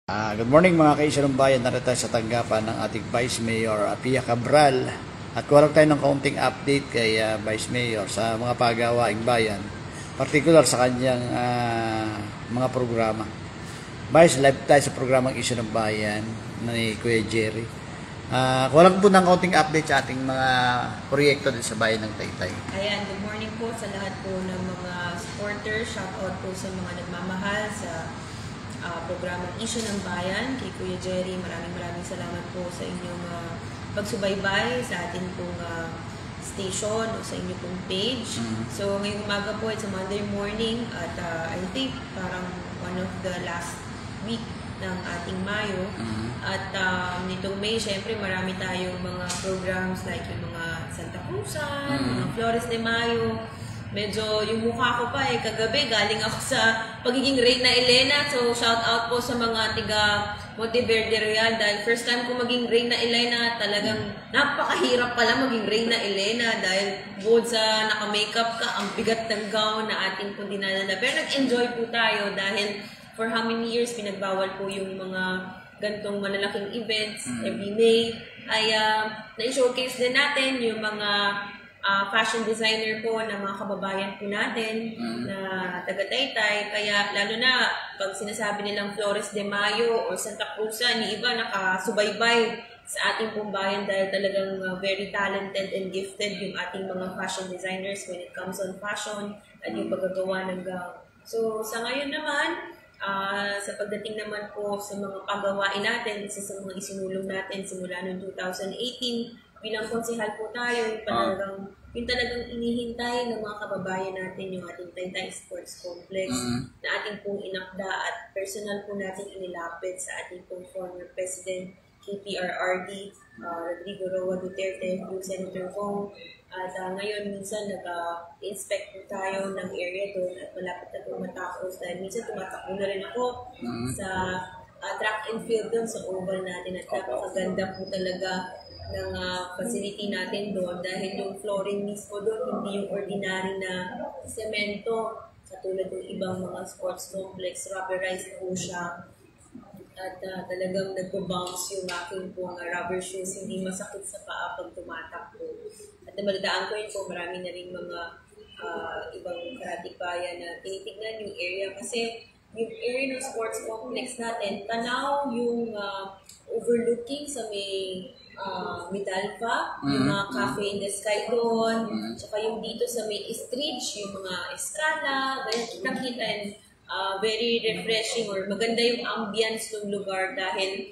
Good morning mga kaisalong bayan, narito tayo sa tanggapan ng ating Vice Mayor Pia Cabral at kuha tayo ng kaunting update kay Vice Mayor sa mga pagawaing bayan, particular sa kanyang mga programa. Vice, live tayo sa programang Isyu ng Bayan ni Kuya Jerry. Kuha lang po ng kaunting update sa ating mga proyekto din sa bayan ng Taytay. Ayan, good morning po sa lahat po ng mga supporters. Shout out po sa mga nagmamahal sa programang Isyu ng Bayan. Kay Kuya Jerry, maraming salamat po sa inyong pagsubaybay sa ating pong station o sa inyong pong page. So ngayong umaga po, it's a Monday morning at I think parang one of the last week ng ating Mayo. At nitong May, syempre marami tayong mga programs like yung mga Santa Cruzan, mga Flores de Mayo. Medyo yung mukha ko pa kagabi galing ako sa pagiging Reyna Elena. So shout out po sa mga tiga Monteverde Real dahil first time ko maging Reyna Elena. Talagang napakahirap pala maging Reyna Elena dahil bukod sa naka-makeup ka, ang bigat ng gown na ating po dinadala. Pero nag-enjoy po tayo dahil for how many years pinagbawal po yung mga gantong malalaking events every May. Ay na-showcase din natin yung mga fashion designer po ng mga kababayan po natin na taga-Taytay. Kaya lalo na pag sinasabi nilang Flores de Mayo o Santa Cruzan, ni iba nakasubaybay sa ating pong bayan dahil talagang very talented and gifted yung ating mga fashion designers when it comes on fashion at yung paggagawa ng gown. So sa ngayon naman, sa pagdating naman po sa mga paggawain natin, isa sa mga isinulong natin simula noong 2018, bilang konsehal po tayo, yung talagang inihintay ng mga kababayan natin yung ating Taytay Sports Complex na ating pong inakda at personal po natin inilapit sa ating pong former President KPRRD, Rodrigo Roa Duterte, yung Senator Kong. At ngayon minsan nag-inspect po tayo ng area doon at malapit na po matapos dahil minsan tumatakbo na rin ako sa track and field doon sa oval natin at napakaganda po talaga ng facility natin doon dahil yung flooring mismo doon hindi yung ordinary na semento katulad ng ibang mga sports complex, rubberized po siya at talagang nagbo-bounce yung aking pong rubber shoes, hindi masakit sa paa pag tumatakbo. At nabaladaan ko yun po, marami na rin mga ibang karatikbayan na tinitignan yung area kasi yung area ng sports complex natin, tanaw yung overlooking sa may Medalpa, yung mga cafe in the sky doon, tsaka yung dito sa may Estridge, yung mga Escala, ganyan kitang-kita and very refreshing or maganda yung ambience ng lugar dahil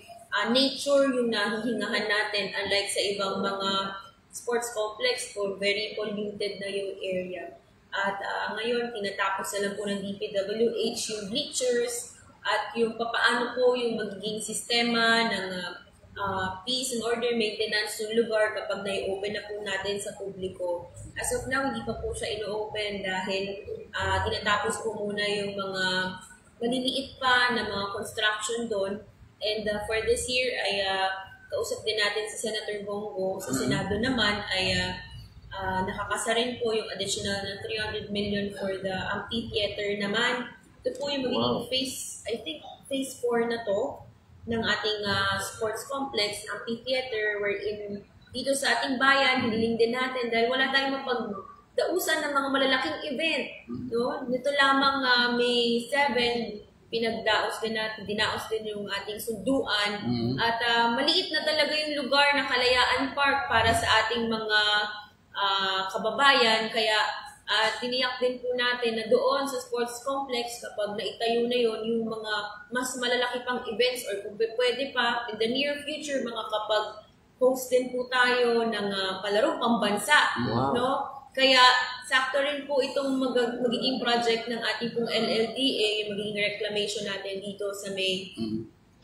nature yung nahihingahan natin unlike sa ibang mga sports complex or very polluted na yung area. At ngayon, tinatapos na lang po ng DPWH yung bleachers at yung papaano po yung magiging sistema ng peace and order maintenance ng lugar kapag na-open na po natin sa publiko. As of now, hindi pa po siya ino-open dahil tinatapos po muna yung mga maliliit pa na mga construction doon. And for this year, ay kausap din natin si Senator Bongo. Sa Senado naman ay nakakasa rin po yung additional na 300 million for the amphitheater naman. Ito po yung magiging phase 4 na to ng ating sports complex, amphitheater, wherein dito sa ating bayan, hiniling din natin dahil wala tayong mapagdausan ng mga malalaking event. No? Nito lamang May 7, pinagdaos din natin, dinaos din yung ating sunduan at maliit na talaga yung lugar na Kalayaan Park para sa ating mga kababayan. Kaya tiniyak din po natin na doon sa sports complex kapag naitayo na yon yung mga mas malalaki pang events or kung pwede pa in the near future mga kapag host din po tayo ng palarong pambansa. No? Kaya sakto rin po itong magiging project ng ating pong LLDA, yung magiging reclamation natin dito sa may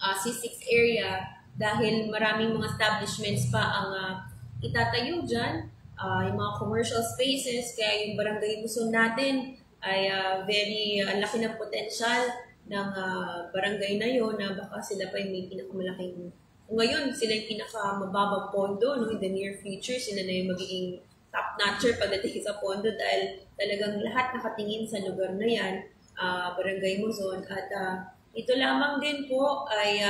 C6 area dahil maraming mga establishments pa ang itatayo dyan. Yung mga commercial spaces, kaya yung barangay Luzon natin ay very laki ng potential ng barangay na yon na baka sila pa yung may pinakamalaking ngayon sila yung pinakamababang pondo no? In the near future sila na yung magiging top-notcher pagdating sa pondo dahil talagang lahat nakatingin sa lugar na yan, barangay Luzon at Ito lamang din po ay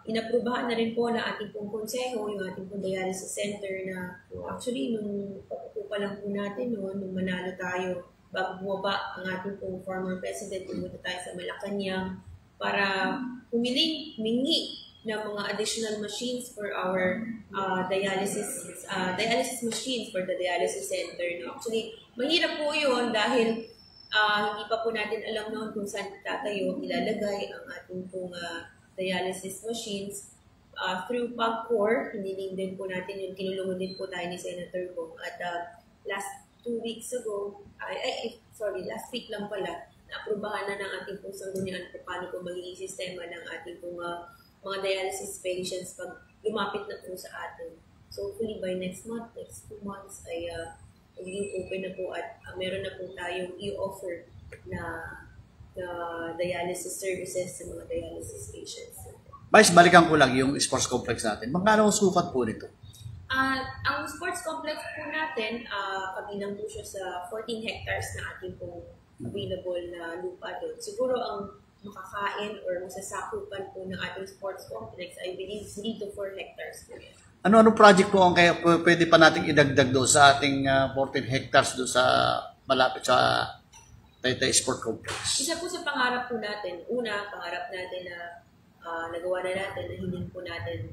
inaprubahan na rin po ng ating pong konseho, yung ating pong dialysis center na actually nung pag-upo pa lang po natin noon, nung manalo tayo, bago bumaba ang ating pong former president, pumunta tayo sa Malacanang para humingi ng mga additional machines for our dialysis machines for the dialysis center. No? Actually, mahirap po yun dahil hindi pa po natin alam noon kung saan tatayo, ilalagay ang ating pong dialysis machines. Through PAGCOR, hiniling din po natin yung tinulungan din po tayo ni Senator Bong. At last week lang pala, naaprubahan na ng ating pong sanggunian kung paano po magiging sistema ng ating pong mga dialysis patients pag lumapit na po sa atin. So hopefully by next 2 months ay magiging open na po at meron na po tayong i-offer na dialysis services sa mga dialysis patients. Vice, balikan ko lang yung sports complex natin. Magkano ang sukat po nito? Ang sports complex po natin, kabilang po siya sa 14 hectares na ating pong available na lupa doon. Siguro ang makakain or masasakupan po ng ating sports complex ay within 3 to 4 hectares po yan. Ano project po ang kaya pwede pa nating idagdag doon sa ating 14 hectares doon sa malapit sa Taytay Sport Complex? Isa po sa pangarap po natin, pangarap natin na nagawa na natin, na hiling po natin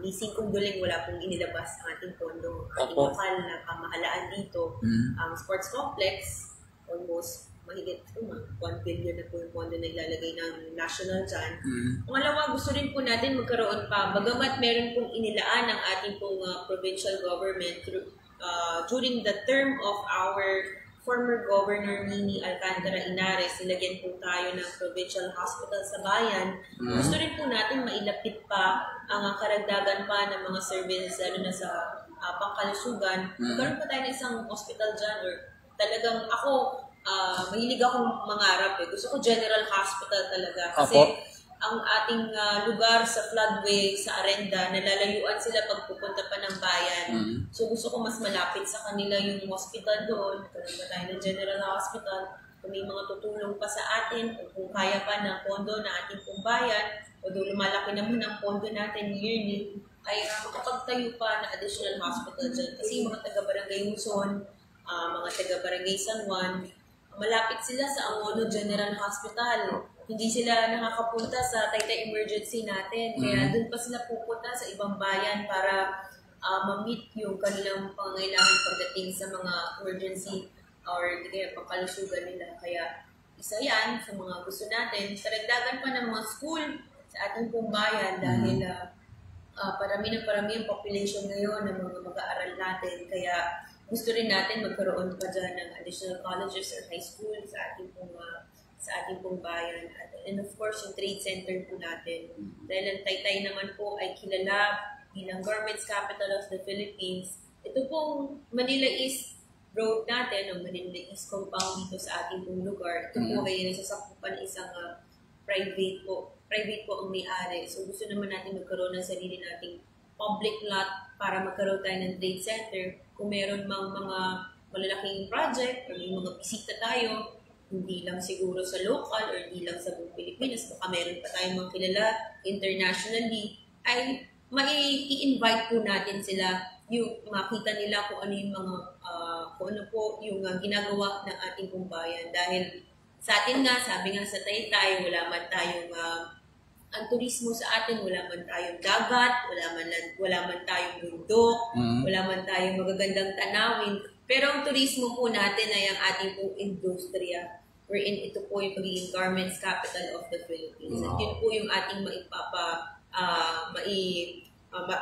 ni Singkong Duling wala pong inilabas ang ating pondo. Ating lokal na pamahalaan dito, ang sports complex, almost mahigit 1 billion na po yung pondo na ilalagay ng national dyan. Pangalawa, gusto rin po natin magkaroon pa, bagamat meron pong inilaan ng ating pong provincial government during the term of our former Governor Nini Alcantara Henares, nilagyan po tayo ng provincial hospital sa bayan. Gusto rin po natin mailapit pa ang karagdagan pa ng mga services, lalo na sa pangkalusugan. Magkaroon pa tayo ng isang hospital dyan, or talagang ako, mahilig akong mangarap eh. Gusto ko general hospital talaga. Kasi ang ating lugar sa floodway, sa Arenda, nalalayuan sila pag pupunta pa ng bayan. So gusto ko mas malapit sa kanila yung hospital doon. Karoon pa tayo ng general hospital. Kung may mga tutulong pa sa atin, o kung kaya pa ng pondo na ating pong bayan, although lumalaki naman ang pondo natin yearly, ay makapagtayo pa na additional hospital dyan. Kasi yung mga taga-barangay Luzon, mga taga-barangay San Juan, malapit sila sa Angono General Hospital. Hindi sila nakakapunta sa Taytay Emergency natin. Kaya doon pa sila pupunta sa ibang bayan para ma-meet yung kanilang pangangailangan pagdating sa mga emergency or kaya pangkalusugan nila. Kaya isa yan sa mga gusto natin. Karagdagan pa ng mga school sa ating pong bayan dahil parami ang population ngayon ng mga mag-aaral natin. Kaya gusto rin natin magkaroon pa dyan ng additional colleges or high school sa ating pong bayan. And of course, yung trade center po natin. Dahil ang Taytay naman po ay kilala bilang Garments Capital of the Philippines. Ito pong Manila East Road natin, o Manila East Compound dito sa ating pong lugar. Ito po ay nasasakupan isang private po ang may-ari. So gusto naman natin magkaroon ng sarili nating public lot para magkaroon tayo ng trade center. Kung meron mang mga malalaking project or may mga bisita tayo, hindi lang siguro sa local or hindi lang sa buong Pilipinas, baka meron pa tayong mga kilala internationally, ay mai-invite po natin sila, yung makita nila kung ano yung mga kung ano po yung ginagawa ng ating pong bayan. Dahil sa atin nga, sabi nga sa Taytay, wala man tayong ang turismo sa atin, wala man tayong dagat, wala man tayong bundok, wala man tayong magagandang tanawin. Pero ang turismo po natin ay ang ating pong industriya, wherein ito po yung pagiging garments capital of the Philippines. At yun po yung ating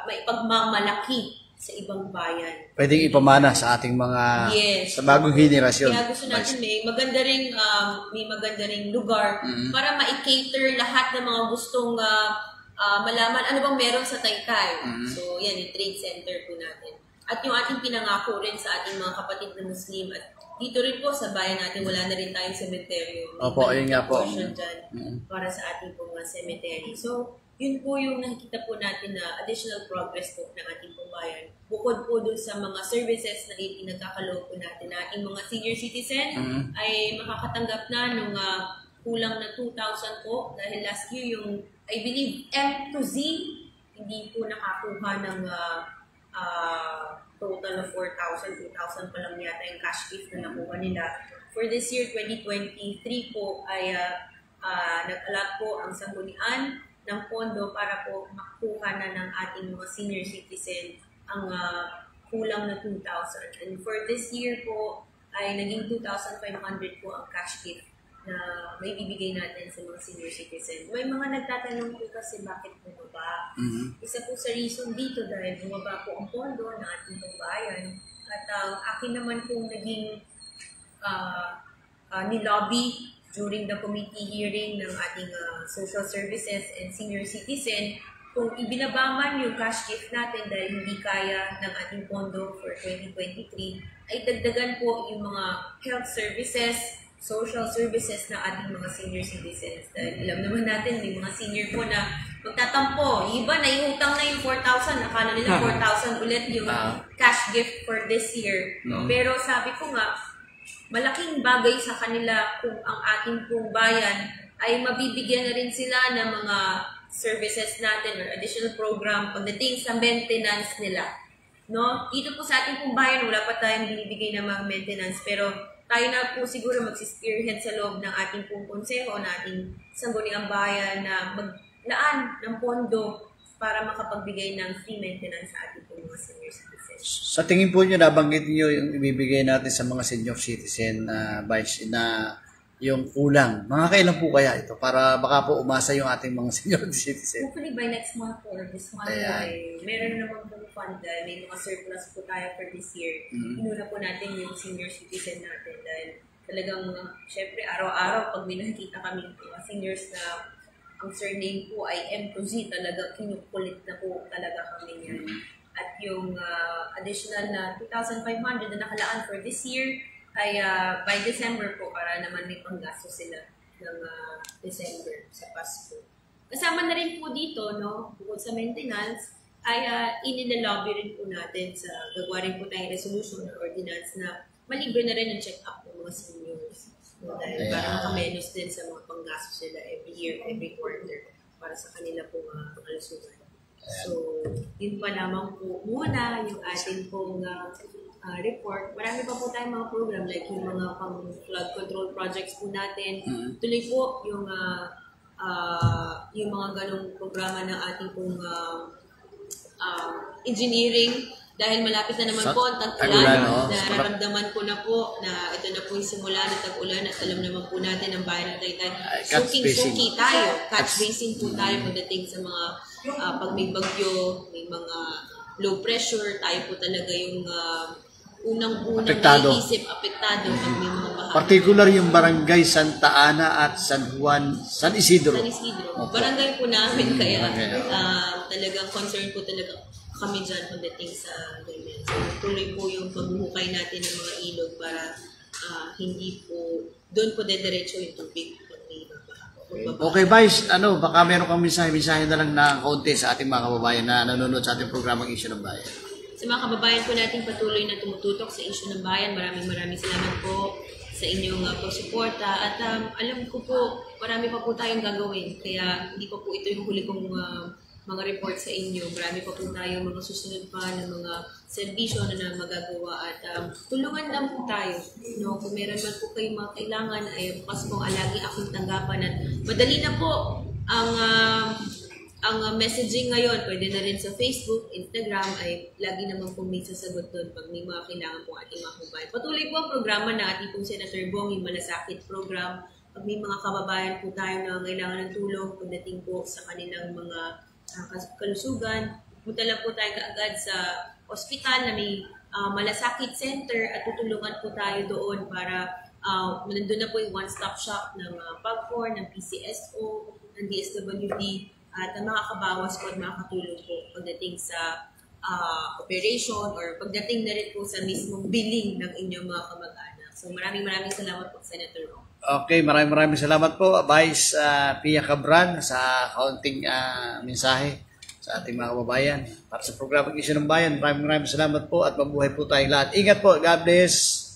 maipagmamalaki sa ibang bayan. Pwedeng ipamana sa ating mga sa bagong henerasyon. Kaya gusto natin may maganda ring lugar para ma-cater lahat ng mga gustong malaman ano bang meron sa Taytay. So yan, yung trade center po natin. At yung ating pinangako rin sa ating mga kapatid na Muslim, at dito rin po sa bayan natin wala na rin tayong cemetery. Opo, yun nga po. Para sa ating pong cemetery. So yun po yung nakikita po natin na additional progress po ng ating pong bayan. Bukod po dun sa mga services na ipinagkakaloob po natin na ating mga senior citizen ay makakatanggap na ng kulang na 2,000 po dahil last year yung, I believe, M to Z, hindi po nakakuha ng total of 4,000, 2,000 pa lang yata yung cash gift na nakuha nila. For this year, 2023 po, ay nag-allot po ang sanggunian ng pondo para po makuha na ng ating mga senior citizen ang kulang na 2,000. And for this year po, ay naging 2,500 po ang cash gift na may bibigay natin sa mga senior citizen. May mga nagtatanong po kasi bakit bumaba. Isa po sa reason dito dahil bumaba po ang pondo ng ating bayan. At akin naman po naging nilobby during the committee hearing ng ating social services and senior citizen kung ibinaba man yung cash gift natin dahil hindi kaya ng ating pondo for 2023, ay dagdagan po yung mga health services, social services na ating mga senior citizens. Dahil alam naman natin, may mga senior po na magtatampo. Yung iba, naiutang na yung 4,000. Akala nila 4,000 ulit yung cash gift for this year. Pero sabi ko nga, malaking bagay sa kanila kung ang ating pong bayan ay mabibigyan na rin sila ng mga services natin or additional program pagdating sa maintenance nila. No? Dito po sa ating pong bayan, wala pa tayong binibigay ng mga maintenance, pero tayo na po siguro mag-spearhead sa loob ng ating pong konseho, na ating sangguniang bayan na maglaan ng pondo para makapagbigay ng free maintenance sa ating pong mga senior citizens. Sa tingin po nyo, nabanggit nyo yung ibibigay natin sa mga senior citizen Vice, na yung kulang. Mga kailan po kaya ito? Para baka po umasa yung ating mga senior citizen. Hopefully by next month or this month ay meron naman pong fund dahil may mga surplus po tayo for this year. Inuna po natin yung senior citizen natin dahil talagang, syempre, araw-araw pag may nakikita kami mga seniors na ang surname po ay M to Z, talaga kinukulit na po talaga kami yan. At yung additional na 2,500 na nakalaan for this year, ay by December po para naman may panggasto sila ng December sa Pasko. Kasama na rin po dito, no, bukod sa maintenance, ay inilalobby rin po natin sa gagawa rin po tayong resolution or ordinance na malibre na rin ang check-up ng mga seniors. No, dahil para makamenos din sa mga panggasto sila every year, every quarter para sa kanila po kalusugan. So, yun pa lamang po muna yung ating pong report. Marami pa po tayong mga program like yung mga pang-flood control projects po natin. Tuloy po yung mga ganong programa ng ating pong engineering dahil malapit na naman po ang tag-ulan. Nararamdaman ko na po na ito na po yung simula ng tag-ulan at alam naman po natin ang bayan ng Taytay. Suking-suki tayo. Catch basin po tayo pagdating sa mga pag may bagyo, may mga low pressure, tayo po talaga yung unang-unang naiisip, apektado pag may mga baha. Particular yung barangay Santa Ana at San Juan, San Isidro. San Isidro. Okay. Barangay po namin, kaya talagang concern po talaga kami dyan pagdating sa ganyan. So, tuloy po yung pagbuhukay natin ng mga ilog para hindi po, doon po dediretso yung tubig pag may baha. Okay, Vice, baka meron kang mensahe na lang na konti sa ating mga kababayan na nanonood sa ating programang Issue ng Bayan. Sa mga kababayan po natin patuloy na tumututok sa Issue ng Bayan, maraming salamat po sa inyong pagsuporta. At alam ko po, marami pa po tayong gagawin. Kaya hindi pa po ito yung huli kong mga report sa inyo. Marami pa po tayong mga susunod pa ng mga serbisyo na magagawa. At tulungan lang po tayo. No? Kung meron man po kayong mga kailangan, ay bukas pong alagi aking tanggapan. At madali na po ang messaging ngayon, pwede na rin sa Facebook, Instagram, ay lagi naman pong may sasagot doon pag may mga kailangan po ating mga kababayan. Patuloy po ang programa ng ating pong Senator Bong, yung Malasakit program. Pag may mga kababayan po tayo na kailangan ng tulong pagdating po sa kanilang mga kalusugan, punta lang po tayo kaagad sa ospital na may Malasakit Center at tutulungan po tayo doon para nandun na po yung one-stop shop ng PAGCOR, ng PCSO, ng DSWD, at makakabawas po at makakatulong po pagdating sa operation or pagdating na rin po sa mismong billing ng inyong mga kamag-anak. So maraming salamat po, Senator Ong. Okay, maraming salamat po, Vice Pia Cabral, sa kaunting mensahe sa ating mga kababayan. Para sa programang Issue ng Bayan, maraming salamat po at mabuhay po tayong lahat. Ingat po, God bless!